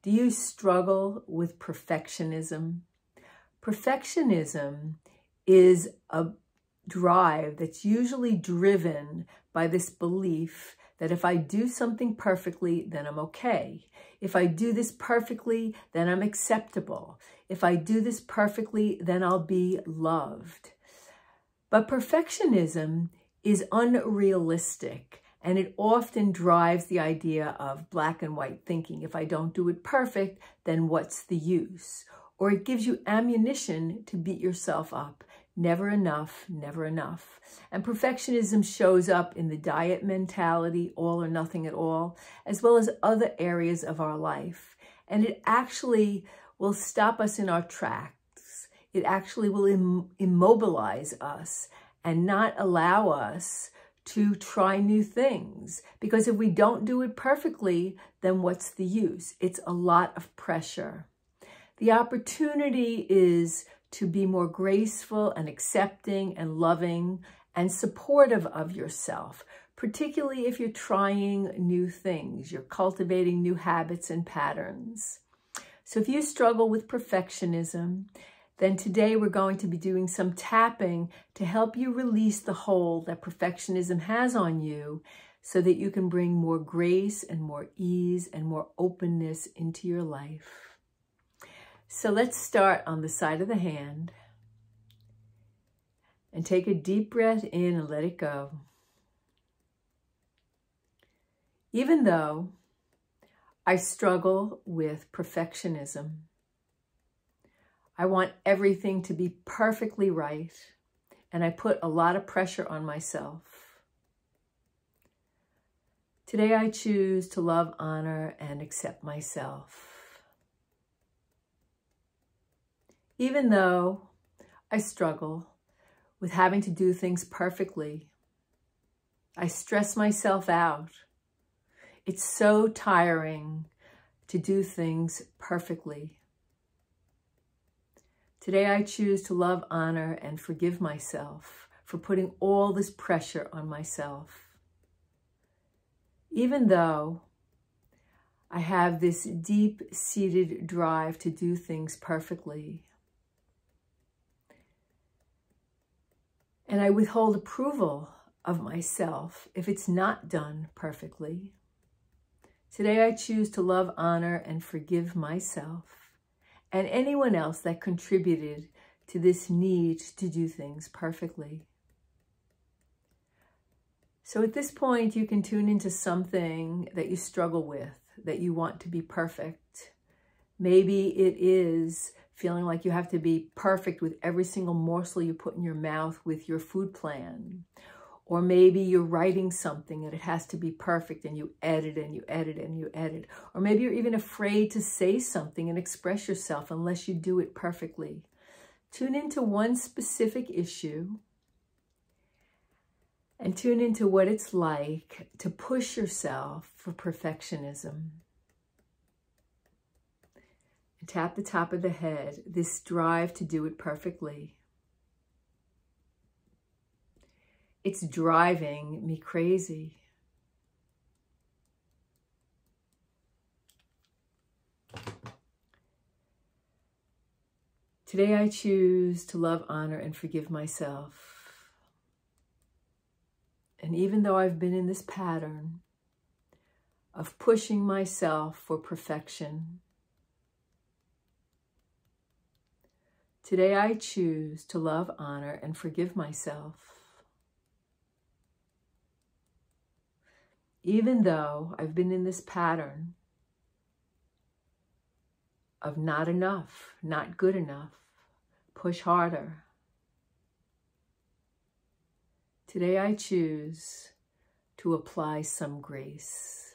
Do you struggle with perfectionism? Perfectionism is a drive that's usually driven by this belief that if I do something perfectly, then I'm okay. If I do this perfectly, then I'm acceptable. If I do this perfectly, then I'll be loved. But perfectionism is unrealistic, and it often drives the idea of black and white thinking. If I don't do it perfect, then what's the use? Or it gives you ammunition to beat yourself up. Never enough, never enough. And perfectionism shows up in the diet mentality, all or nothing at all, as well as other areas of our life. And it actually will stop us in our tracks. It actually will immobilize us and not allow us to try new things. Because if we don't do it perfectly, then what's the use? It's a lot of pressure. The opportunity is to be more graceful and accepting and loving and supportive of yourself, particularly if you're trying new things, you're cultivating new habits and patterns. So if you struggle with perfectionism, then today we're going to be doing some tapping to help you release the hold that perfectionism has on you so that you can bring more grace and more ease and more openness into your life. So let's start on the side of the hand and take a deep breath in and let it go. Even though I struggle with perfectionism, I want everything to be perfectly right, and I put a lot of pressure on myself. Today I choose to love, honor, and accept myself. Even though I struggle with having to do things perfectly, I stress myself out. It's so tiring to do things perfectly. Today I choose to love, honor, and forgive myself for putting all this pressure on myself. Even though I have this deep-seated drive to do things perfectly, and I withhold approval of myself if it's not done perfectly. Today I choose to love, honor, and forgive myself and anyone else that contributed to this need to do things perfectly. So at this point, you can tune into something that you struggle with, that you want to be perfect. Maybe it is feeling like you have to be perfect with every single morsel you put in your mouth with your food plan. Or maybe you're writing something and it has to be perfect and you edit and you edit and you edit. Or maybe you're even afraid to say something and express yourself unless you do it perfectly. Tune into one specific issue and tune into what it's like to push yourself for perfectionism. And tap the top of the head, this drive to do it perfectly. It's driving me crazy. Today I choose to love, honor, and forgive myself. And even though I've been in this pattern of pushing myself for perfection, today I choose to love, honor, and forgive myself. Even though I've been in this pattern of not enough, not good enough, push harder. Today I choose to apply some grace,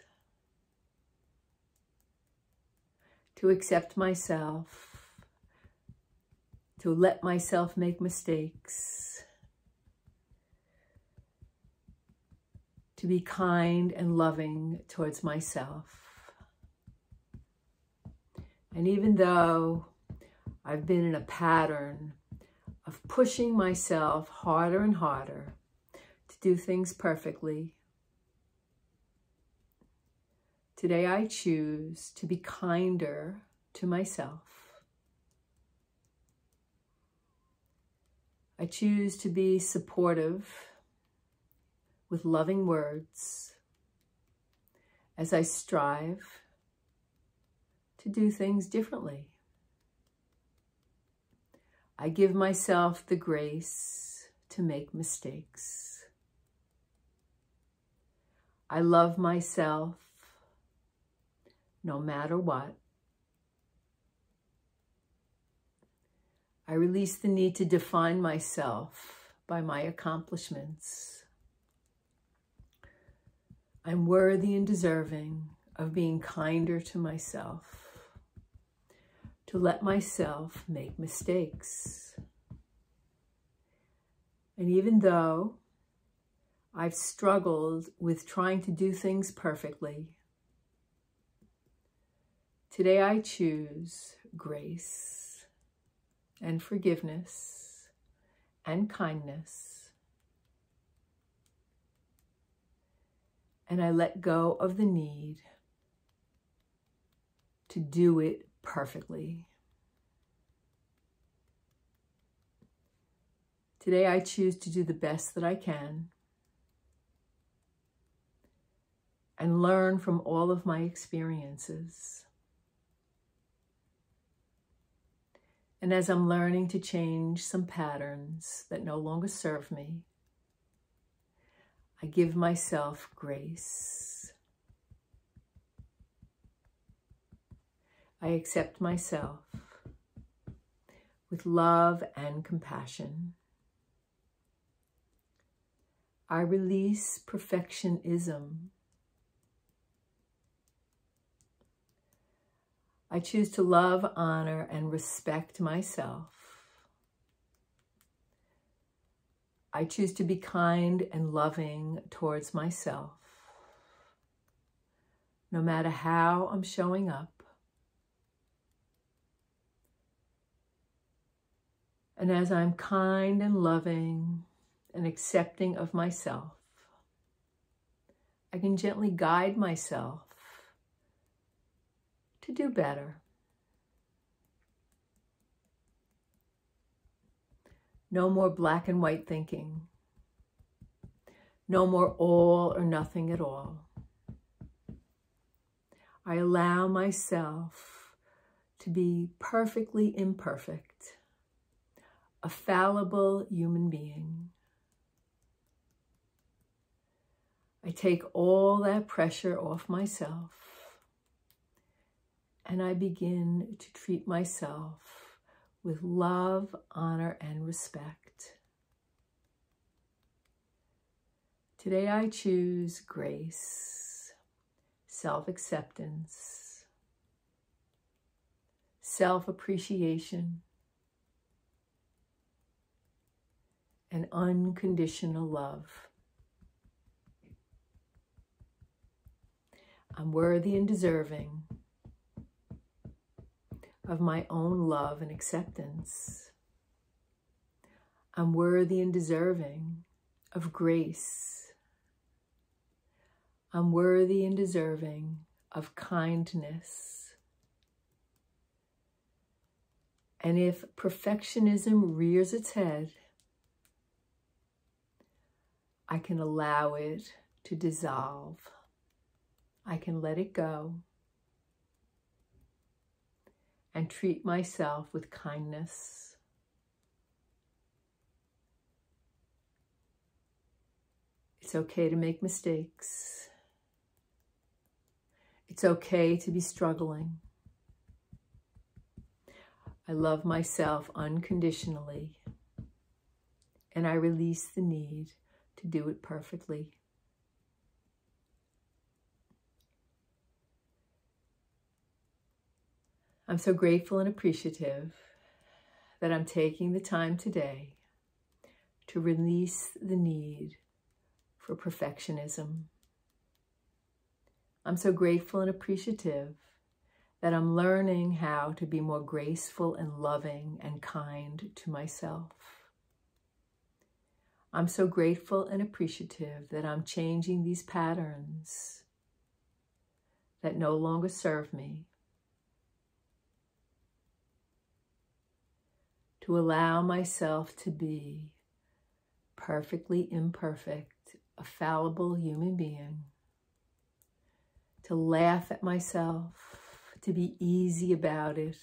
to accept myself, to let myself make mistakes, to be kind and loving towards myself. And even though I've been in a pattern of pushing myself harder and harder to do things perfectly, Today I choose to be kinder to myself. I choose to be supportive with loving words as I strive to do things differently. I give myself the grace to make mistakes. I love myself no matter what. I release the need to define myself by my accomplishments. I'm worthy and deserving of being kinder to myself, to let myself make mistakes. And even though I've struggled with trying to do things perfectly, today I choose grace and forgiveness and kindness. And I let go of the need to do it perfectly. Today I choose to do the best that I can and learn from all of my experiences. And as I'm learning to change some patterns that no longer serve me, I give myself grace. I accept myself with love and compassion. I release perfectionism. I choose to love, honor, and respect myself. I choose to be kind and loving towards myself, no matter how I'm showing up. And as I'm kind and loving and accepting of myself, I can gently guide myself to do better. No more black and white thinking. No more all or nothing at all. I allow myself to be perfectly imperfect, a fallible human being. I take all that pressure off myself, and I begin to treat myself with love, honor, and respect. Today I choose grace, self-acceptance, self-appreciation, and unconditional love. I'm worthy and deserving of my own love and acceptance. I'm worthy and deserving of grace. I'm worthy and deserving of kindness. And if perfectionism rears its head, I can allow it to dissolve. I can let it go and treat myself with kindness. It's okay to make mistakes. It's okay to be struggling. I love myself unconditionally, and I release the need to do it perfectly. I'm so grateful and appreciative that I'm taking the time today to release the need for perfectionism. I'm so grateful and appreciative that I'm learning how to be more graceful and loving and kind to myself. I'm so grateful and appreciative that I'm changing these patterns that no longer serve me, to allow myself to be perfectly imperfect, a fallible human being, to laugh at myself, to be easy about it,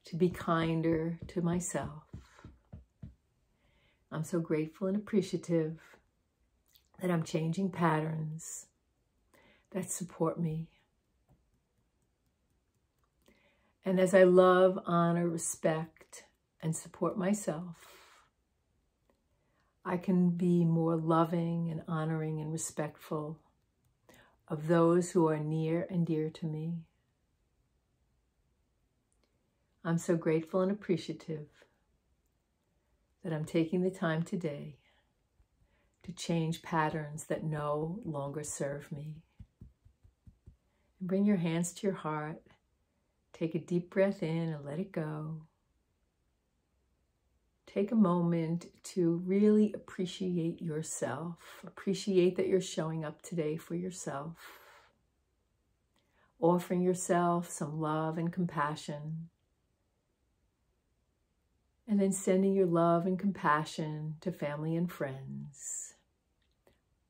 to be kinder to myself. I'm so grateful and appreciative that I'm changing patterns that support me. And as I love, honor, respect, and support myself, I can be more loving and honoring and respectful of those who are near and dear to me. I'm so grateful and appreciative that I'm taking the time today to change patterns that no longer serve me. And bring your hands to your heart. Take a deep breath in and let it go. Take a moment to really appreciate yourself. Appreciate that you're showing up today for yourself. Offering yourself some love and compassion. And then sending your love and compassion to family and friends.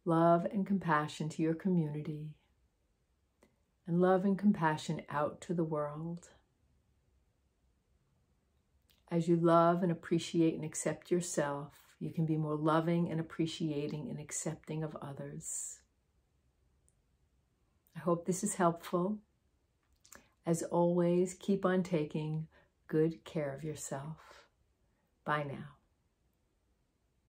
Love and compassion to your community. And love and compassion out to the world. As you love and appreciate and accept yourself, you can be more loving and appreciating and accepting of others. I hope this is helpful. As always, keep on taking good care of yourself. Bye now.